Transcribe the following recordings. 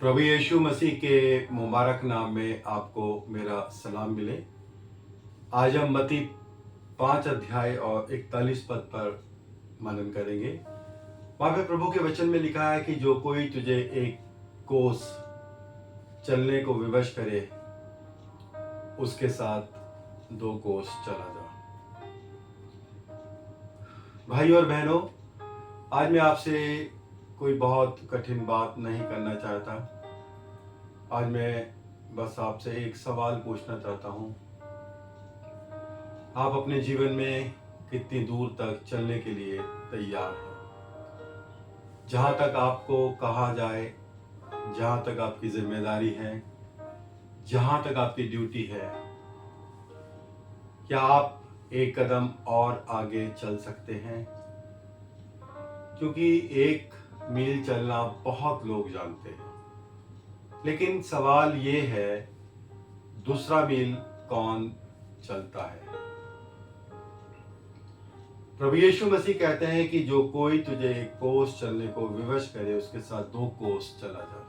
प्रभु यीशु मसीह के मुबारक नाम में आपको मेरा सलाम मिले। आज हम मत्ती 5 अध्याय और 41 पद पर मनन करेंगे। वहाँ पे प्रभु के वचन में लिखा है कि जो कोई तुझे एक कोस चलने को विवश करे, उसके साथ 2 कोस चला जा। भाई और बहनों, आज मैं आपसे कोई बहुत कठिन बात नहीं करना चाहता। आज मैं बस आपसे एक सवाल पूछना चाहता हूँ। आप अपने जीवन में कितनी दूर तक चलने के लिए तैयार हैं? जहाँ तक आपको कहा जाए, जहाँ तक आपकी जिम्मेदारी है, जहाँ तक आपकी ड्यूटी है, क्या आप एक कदम और आगे चल सकते हैं? क्योंकि 1 मील चलना बहुत लोग जानते हैं, लेकिन सवाल ये है, दूसरा मील कौन चलता है? प्रभु यीशु मसीह कहते हैं कि जो कोई तुझे 1 कोस चलने को विवश करे, उसके साथ 2 कोस चला जा।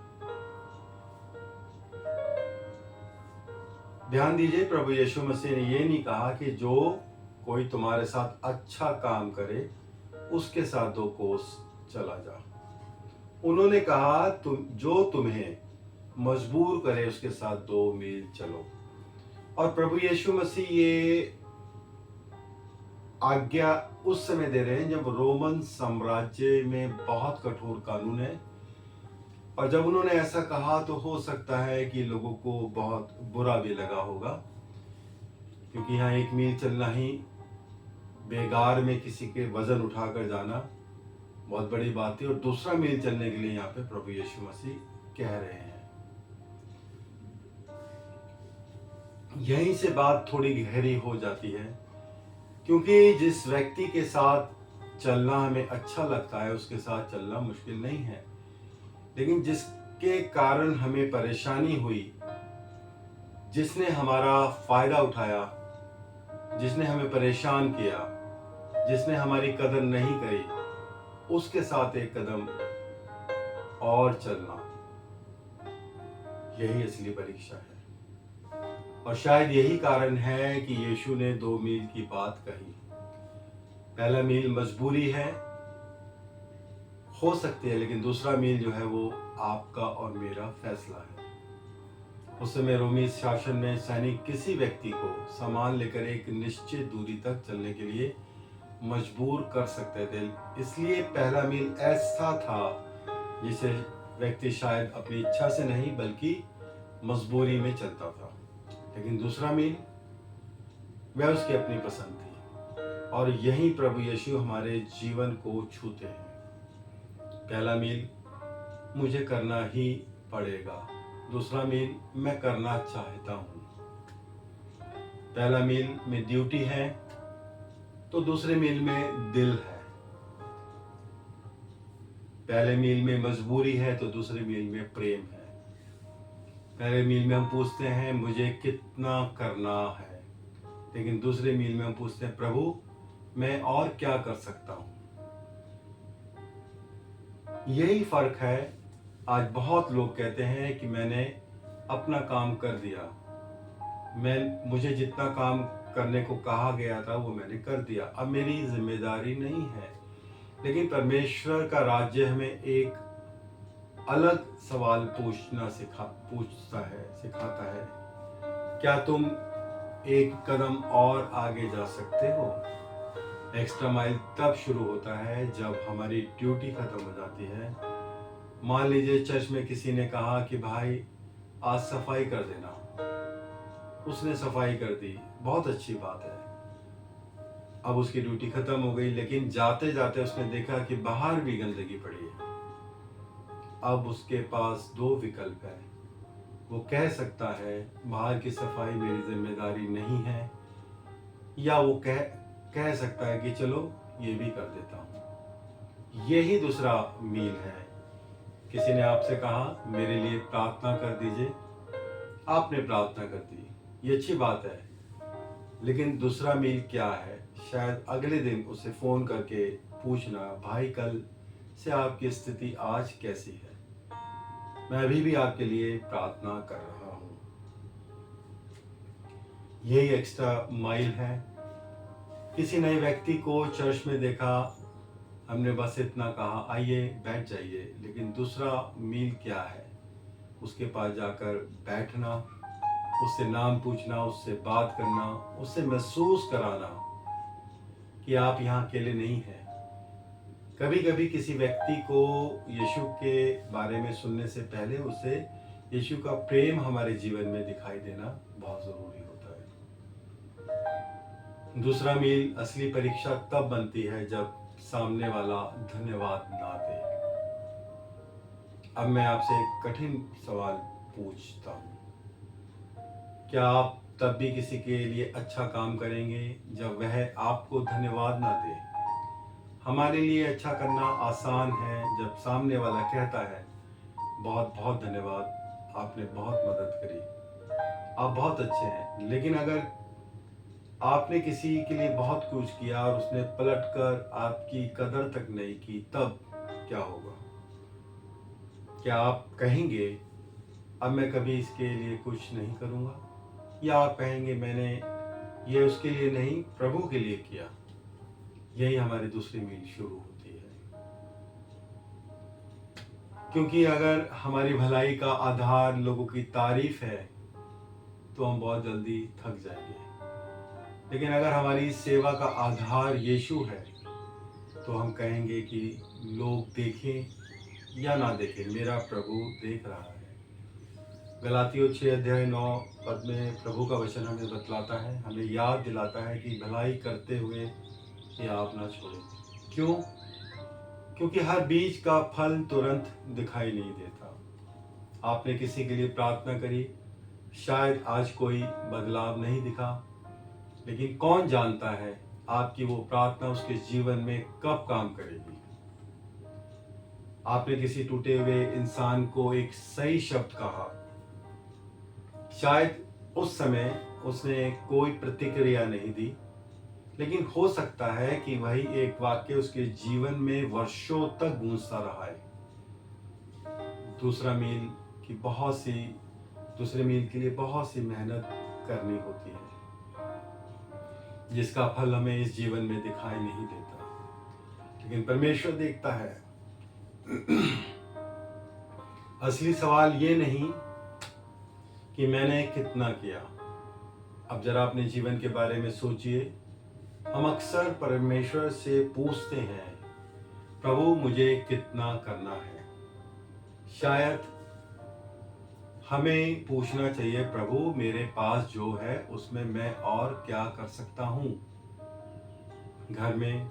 ध्यान दीजिए, प्रभु यीशु मसीह ने ये नहीं कहा कि जो कोई तुम्हारे साथ अच्छा काम करे उसके साथ 2 कोस चला जा। उन्होंने कहा जो तुम्हें मजबूर करे उसके साथ 2 मील चलो। और प्रभु यीशु मसीह ये आज्ञा उस समय दे रहे हैं जब रोमन साम्राज्य में बहुत कठोर कानून है, और जब उन्होंने ऐसा कहा तो हो सकता है कि लोगों को बहुत बुरा भी लगा होगा, क्योंकि यहाँ 1 मील चलना ही, बेगार में किसी के वजन उठाकर जाना बहुत बड़ी बात है। और दूसरा मील चलने के लिए यहाँ पे प्रभु यीशु मसीह कह रहे हैं। यहीं से बात थोड़ी गहरी हो जाती है, क्योंकि जिस व्यक्ति के साथ चलना हमें अच्छा लगता है उसके साथ चलना मुश्किल नहीं है, लेकिन जिसके कारण हमें परेशानी हुई, जिसने हमारा फायदा उठाया, जिसने हमें परेशान किया, जिसने हमारी कदर नहीं करी, उसके साथ 1 कदम और चलना, यही असली परीक्षा है। और शायद यही कारण है कि यीशु ने 2 मील की बात कही। पहला मील मजबूरी है, हो सकती है, लेकिन दूसरा मील जो है वो आपका और मेरा फैसला है। उस समय रोमी शासन में सैनिक किसी व्यक्ति को सामान लेकर एक निश्चित दूरी तक चलने के लिए मजबूर कर सकते थे। इसलिए पहला मील ऐसा था जिसे व्यक्ति शायद अपनी इच्छा से नहीं बल्कि मजबूरी में चलता था, लेकिन दूसरा मील वह उसकी अपनी पसंद थी। और यही प्रभु यीशु हमारे जीवन को छूते हैं। पहला मील मुझे करना ही पड़ेगा, दूसरा मील मैं करना चाहता हूँ। पहला मील में ड्यूटी है तो दूसरे मील में दिल है। पहले मील में मजबूरी है तो दूसरे मील में प्रेम है। पहले मील में हम पूछते हैं मुझे कितना करना है, लेकिन दूसरे मील में हम पूछते हैं प्रभु मैं और क्या कर सकता हूँ। यही फर्क है। आज बहुत लोग कहते हैं कि मैंने अपना काम कर दिया, मुझे जितना काम करने को कहा गया था वो मैंने कर दिया, अब मेरी जिम्मेदारी नहीं है। लेकिन परमेश्वर का राज्य हमें एक अलग सवाल पूछना सिखाता है। क्या तुम 1 कदम और आगे जा सकते हो? एक्स्ट्रा माइल तब शुरू होता है जब हमारी ड्यूटी खत्म हो जाती है। मान लीजिए चर्च में किसी ने कहा कि भाई आज सफाई कर देना, उसने सफाई कर दी, बहुत अच्छी बात है। अब उसकी ड्यूटी खत्म हो गई, लेकिन जाते जाते उसने देखा कि बाहर भी गंदगी पड़ी है। अब उसके पास 2 विकल्प है। वो कह सकता है बाहर की सफाई मेरी जिम्मेदारी नहीं है, या वो कह सकता है कि चलो ये भी कर देता हूँ। यही दूसरा मील है। किसी ने आपसे कहा मेरे लिए प्रार्थना कर दीजिए, आपने प्रार्थना कर दी, ये अच्छी बात है, लेकिन दूसरा मील क्या है? शायद अगले दिन उसे फोन करके पूछना भाई कल से आपकी स्थिति आज कैसी है। मैं अभी भी आपके लिए प्रार्थना कर रहा हूँ। यही एक्स्ट्रा माइल है। किसी नए व्यक्ति को चर्च में देखा, हमने बस इतना कहा आइए बैठ जाइए, लेकिन दूसरा मील क्या है? उसके पास जाकर बैठना, उससे नाम पूछना, उससे बात करना, उससे महसूस कराना कि आप यहाँ अकेले नहीं हैं। कभी कभी किसी व्यक्ति को यीशु के बारे में सुनने से पहले उसे यीशु का प्रेम हमारे जीवन में दिखाई देना बहुत ज़रूरी होता है। दूसरा मील असली परीक्षा तब बनती है जब सामने वाला धन्यवाद ना दे। अब मैं आपसे एक कठिन सवाल पूछता हूँ। क्या आप तब भी किसी के लिए अच्छा काम करेंगे जब वह आपको धन्यवाद ना दे? हमारे लिए अच्छा करना आसान है जब सामने वाला कहता है बहुत बहुत धन्यवाद, आपने बहुत मदद करी, आप बहुत अच्छे हैं। लेकिन अगर आपने किसी के लिए बहुत कुछ किया और उसने पलटकर आपकी कदर तक नहीं की, तब क्या होगा? क्या आप कहेंगे अब मैं कभी इसके लिए कुछ नहीं करूँगा? या आप कहेंगे मैंने ये उसके लिए नहीं, प्रभु के लिए किया? यही हमारी दूसरी मील शुरू होती है। क्योंकि अगर हमारी भलाई का आधार लोगों की तारीफ है तो हम बहुत जल्दी थक जाएंगे। लेकिन अगर हमारी सेवा का आधार यीशु है तो हम कहेंगे कि लोग देखें या ना देखें, मेरा प्रभु देख रहा है। गलातियों 6:9 में प्रभु का वचन हमें बतलाता है, हमें याद दिलाता है कि भलाई करते हुए ये आप ना छोड़ें। क्यों? क्योंकि हर बीज का फल तुरंत दिखाई नहीं देता। आपने किसी के लिए प्रार्थना करी, शायद आज कोई बदलाव नहीं दिखा, लेकिन कौन जानता है आपकी वो प्रार्थना उसके जीवन में कब काम करेगी। आपने किसी टूटे हुए इंसान को एक सही शब्द कहा, शायद उस समय उसने कोई प्रतिक्रिया नहीं दी, लेकिन हो सकता है कि वही एक वाक्य उसके जीवन में वर्षों तक गूंजता रहा है। दूसरे मील के लिए बहुत सी मेहनत करनी होती है, जिसका फल हमें इस जीवन में दिखाई नहीं देता, लेकिन परमेश्वर देखता है। असली सवाल ये नहीं कि मैंने कितना किया। अब जरा अपने जीवन के बारे में सोचिए। हम अक्सर परमेश्वर से पूछते हैं, प्रभु मुझे कितना करना है? शायद हमें पूछना चाहिए, प्रभु मेरे पास जो है उसमें मैं और क्या कर सकता हूँ? घर में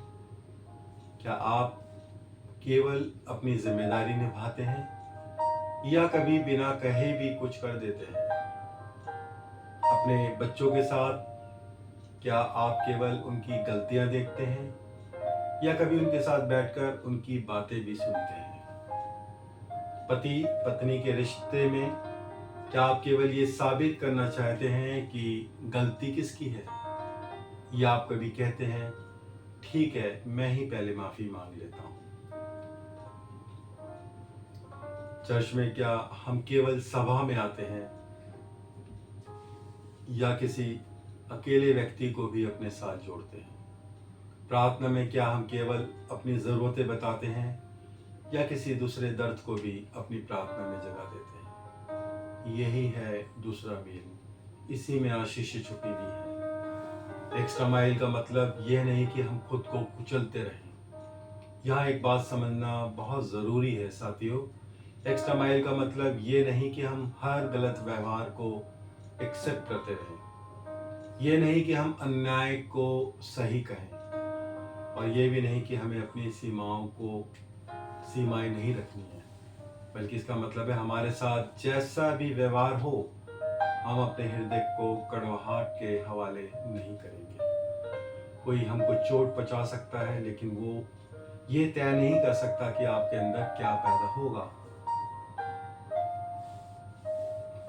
क्या आप केवल अपनी जिम्मेदारी निभाते हैं या कभी बिना कहे भी कुछ कर देते हैं? अपने बच्चों के साथ क्या आप केवल उनकी गलतियां देखते हैं या कभी उनके साथ बैठकर उनकी बातें भी सुनते हैं? पति पत्नी के रिश्ते में क्या आप केवल ये साबित करना चाहते हैं कि गलती किसकी है, या आप कभी कहते हैं ठीक है मैं ही पहले माफी मांग लेता हूँ? चर्च में क्या हम केवल सभा में आते हैं या किसी अकेले व्यक्ति को भी अपने साथ जोड़ते हैं? प्रार्थना में क्या हम केवल अपनी ज़रूरतें बताते हैं या किसी दूसरे दर्द को भी अपनी प्रार्थना में जगह देते हैं? यही है दूसरा मील, इसी में आशीष छुपी हुई है। एक्स्ट्रा माइल का मतलब यह नहीं कि हम खुद को कुचलते रहें। यहाँ एक बात समझना बहुत ज़रूरी है साथियों। एक्स्ट्रा माइल का मतलब ये नहीं कि हम हर गलत व्यवहार को एक्सेप्ट करते रहें। ये नहीं कि हम अन्याय को सही कहें, और ये भी नहीं कि हमें अपनी सीमाएं नहीं रखनी है, बल्कि इसका मतलब है हमारे साथ जैसा भी व्यवहार हो, हम अपने हृदय को कड़वाहट के हवाले नहीं करेंगे। कोई हमको चोट पहुंचा सकता है, लेकिन वो ये तय नहीं कर सकता कि आपके अंदर क्या पैदा होगा।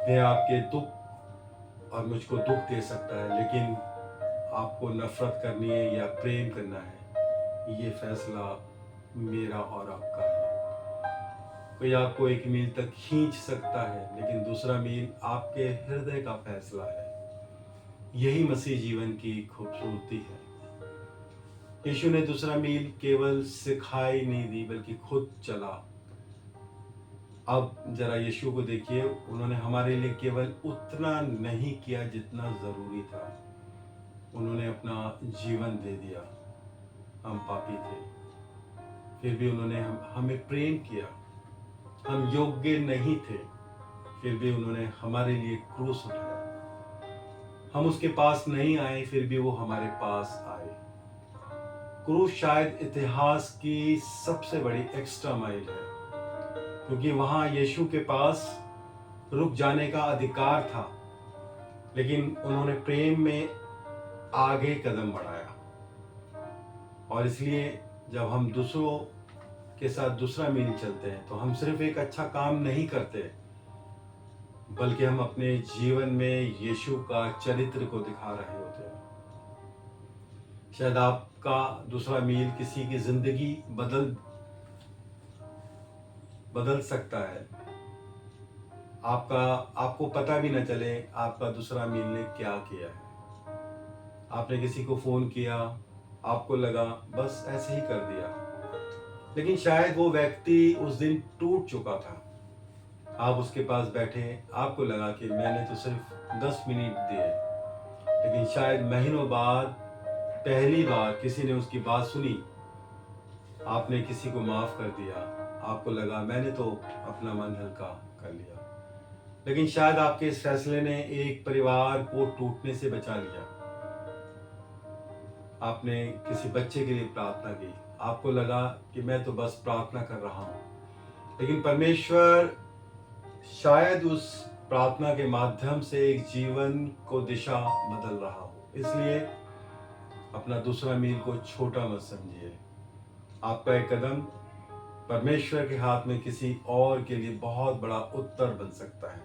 वह आपके दुख और मुझको दुख दे सकता है, लेकिन आपको नफरत करनी है या प्रेम करना है, ये फैसला मेरा और आपका है। कोई आपको एक मील तक खींच सकता है, लेकिन दूसरा मील आपके हृदय का फैसला है। यही मसीह जीवन की खूबसूरती है। यीशु ने दूसरा मील केवल सिखाई नहीं दी, बल्कि खुद चला। अब जरा यीशु को देखिए, उन्होंने हमारे लिए केवल उतना नहीं किया जितना जरूरी था, उन्होंने अपना जीवन दे दिया। हम पापी थे, फिर भी उन्होंने हमें प्रेम किया। हम योग्य नहीं थे, फिर भी उन्होंने हमारे लिए क्रूस उठाया। हम उसके पास नहीं आए, फिर भी वो हमारे पास आए। क्रूस शायद इतिहास की सबसे बड़ी एक्स्ट्रा माइल है, क्योंकि वहां यीशु के पास रुक जाने का अधिकार था, लेकिन उन्होंने प्रेम में आगे कदम बढ़ाया। और इसलिए जब हम दूसरों के साथ दूसरा मील चलते हैं, तो हम सिर्फ एक अच्छा काम नहीं करते, बल्कि हम अपने जीवन में यीशु का चरित्र को दिखा रहे होते हैं। शायद आपका दूसरा मील किसी की जिंदगी बदल सकता है। आपको पता भी न चले आपका दूसरा मील ने क्या किया है। आपने किसी को फोन किया, आपको लगा बस ऐसे ही कर दिया, लेकिन शायद वो व्यक्ति उस दिन टूट चुका था। आप उसके पास बैठे, आपको लगा कि मैंने तो सिर्फ 10 मिनट दिए, लेकिन शायद महीनों बाद पहली बार किसी ने उसकी बात सुनी, आपने किसी को माफ कर दिया, आपको लगा मैंने तो अपना मन हल्का कर लिया। लेकिन शायद आपके इस फैसले ने एक परिवार को टूटने से बचा लिया। आपने किसी बच्चे के लिए प्रार्थना की, आपको लगा कि मैं तो बस प्रार्थना कर रहा हूं, लेकिन परमेश्वर शायद उस प्रार्थना के माध्यम से एक जीवन को दिशा बदल रहा हो। इसलिए अपना दूसरा मील को छोटा मत समझिए। आपका एक कदम परमेश्वर के हाथ में किसी और के लिए बहुत बड़ा उत्तर बन सकता है।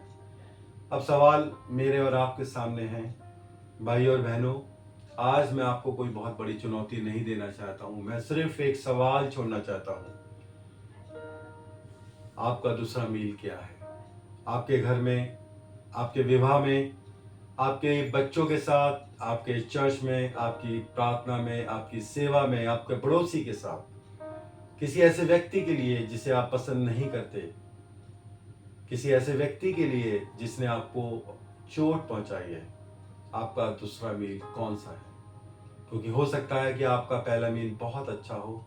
अब सवाल मेरे और आपके सामने है, भाई और बहनों, आज मैं आपको कोई बहुत बड़ी चुनौती नहीं देना चाहता हूं, मैं सिर्फ एक सवाल छोड़ना चाहता हूं। आपका दूसरा मील क्या है? आपके घर में, आपके विवाह में, आपके बच्चों के साथ, आपके चर्च में, आपकी प्रार्थना में, आपकी सेवा में, आपके पड़ोसी के साथ, किसी ऐसे व्यक्ति के लिए जिसे आप पसंद नहीं करते, किसी ऐसे व्यक्ति के लिए जिसने आपको चोट पहुंचाई है, आपका दूसरा मील कौन सा है? क्योंकि हो सकता है कि आपका पहला मील बहुत अच्छा हो,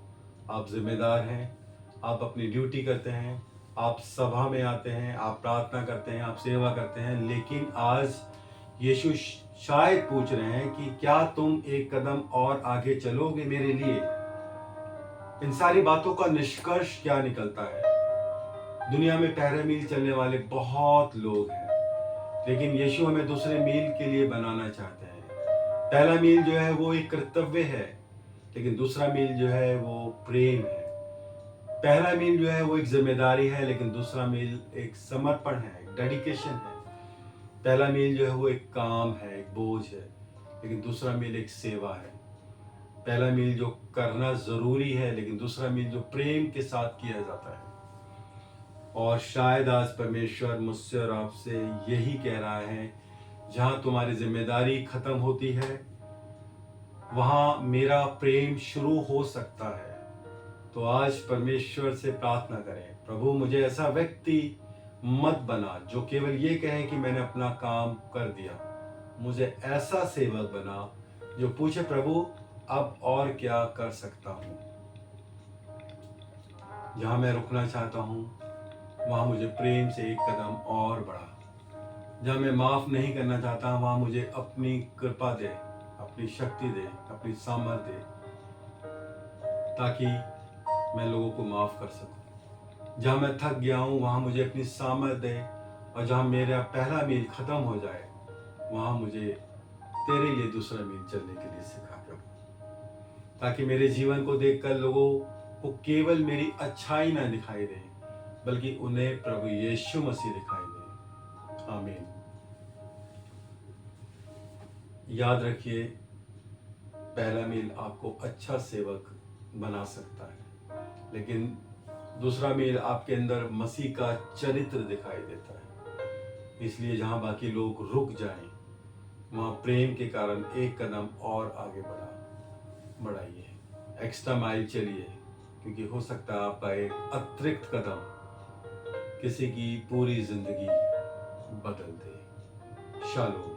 आप जिम्मेदार हैं, आप अपनी ड्यूटी करते हैं, आप सभा में आते हैं, आप प्रार्थना करते हैं, आप सेवा करते हैं, लेकिन आज यीशु शायद पूछ रहे हैं कि क्या तुम एक कदम और आगे चलोगे मेरे लिए? इन सारी बातों का निष्कर्ष क्या निकलता है? दुनिया में पहला मील चलने वाले बहुत लोग हैं, लेकिन यीशु हमें दूसरे मील के लिए बनाना चाहते हैं। पहला मील जो है वो एक कर्तव्य है, लेकिन दूसरा मील जो है वो प्रेम है। पहला मील जो है वो एक जिम्मेदारी है, लेकिन दूसरा मील एक समर्पण है, एक डेडिकेशन है। पहला मील जो है वो एक काम है, एक बोझ है, लेकिन दूसरा मील एक सेवा है। पहला मील जो करना जरूरी है, लेकिन दूसरा मील जो प्रेम के साथ किया जाता है। और शायद आज परमेश्वर मुझसे और आपसे यही कह रहा है, जहां तुम्हारी जिम्मेदारी खत्म होती है, वहां मेरा प्रेम शुरू हो सकता है। तो आज परमेश्वर से प्रार्थना करें, प्रभु मुझे ऐसा व्यक्ति मत बना जो केवल ये कहे कि मैंने अपना काम कर दिया। मुझे ऐसा सेवक बना जो पूछे, प्रभु अब और क्या कर सकता हूँ? जहां मैं रुकना चाहता हूँ, वहां मुझे प्रेम से एक कदम और बढ़ा। जहां मैं माफ नहीं करना चाहता, वहां मुझे अपनी कृपा दे, अपनी शक्ति दे, अपनी सामर्थ्य दे, ताकि मैं लोगों को माफ कर सकूं। जहां मैं थक गया हूं, वहां मुझे अपनी सामर्थ्य दे, और जहां मेरा पहला मील खत्म हो जाए, वहां मुझे तेरे लिए दूसरा मील चलने के लिए सिखा, प्रभु, ताकि मेरे जीवन को देखकर लोगों को केवल मेरी अच्छाई ना दिखाई दे, बल्कि उन्हें प्रभु यीशु मसीह दिखाई दे। आमीन। याद रखिए, पहला मील आपको अच्छा सेवक बना सकता है, लेकिन दूसरा मील आपके अंदर मसीह का चरित्र दिखाई देता है। इसलिए जहाँ बाकी लोग रुक जाएं, वहाँ प्रेम के कारण एक कदम और आगे बढ़ाइए, एक्स्ट्रा माइल चलिए, क्योंकि हो सकता है आपका एक अतिरिक्त कदम किसी की पूरी जिंदगी बदल दे। शालोम।